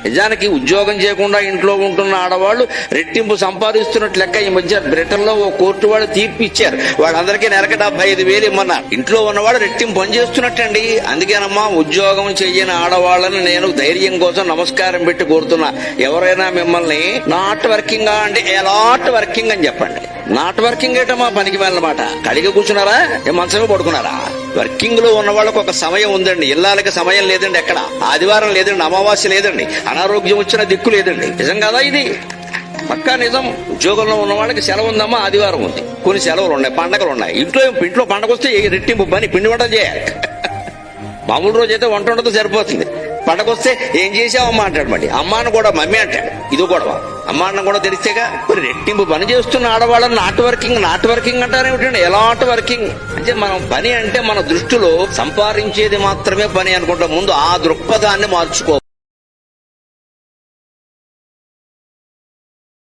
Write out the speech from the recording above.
నిజానికి ఉద్యోగం చేయకుండా ఇంట్లో ఉంటున్న ఆడవాళ్ళు రెట్టింపు సంపాదిస్తున్నట్టు లెక్క. ఈ మధ్య బ్రిటన్ లో ఓ కోర్టు వాళ్ళు తీర్పు ఇచ్చారు, వాళ్ళందరికీ నెలకు 75,000 ఇమ్మన్నారు. ఇంట్లో ఉన్నవాడు రెట్టింపు పని చేస్తున్నట్టండి. అందుకేనమ్మా ఉద్యోగం చెయ్యని ఆడవాళ్ళని నేను ధైర్యం కోసం నమస్కారం పెట్టి కోరుతున్నా. ఎవరైనా మిమ్మల్ని నాట్ వర్కింగ్ అంటే ఎలాట్ వర్కింగ్ అని చెప్పండి. నాట్ వర్కింగ్ ఏటమ్మా పనికి వెళ్ళమాట. కడిగి కూర్చున్నారా, మంచమే పడుకున్నారా? వర్కింగ్ లో ఉన్న వాళ్ళకి ఒక సమయం ఉందండి. ఇళ్ళకి సమయం లేదండి, ఎక్కడ ఆదివారం లేదండి, అమావాస్య లేదండి, అనారోగ్యం వచ్చిన దిక్కు లేదండి. నిజం కదా ఇది? పక్కా నిజం. ఉద్యోగంలో ఉన్న వాళ్ళకి సెలవు ఉందమ్మా, ఆదివారం ఉంది, కొన్ని సెలవులు ఉన్నాయి, పండగలు ఉన్నాయి. ఇంట్లో పండగ వస్తే రెట్టింపు పని, పిండి వంటలు చేయాలి. మామూలు రోజు అయితే వంట ఉండదు, సరిపోతుంది. పండగొస్తే ఏం చేసావమ్మా అంటాడు. మళ్ళీ అమ్మాను కూడా మమ్మీ అంటాడు. ఇది గొడవ. అమ్మాన్న కూడా తెలిస్తేగా. రెట్టింపు పని చేస్తున్న ఆడవాళ్ళని నాట్ వర్కింగ్ అంటారేమిటండి? ఎలాంటి వర్కింగ్ అంటే మనం పని అంటే మన దృష్టిలో సంపాదించేది మాత్రమే పని అనుకుంటాం. ముందు ఆ దృక్పథాన్ని మార్చుకో.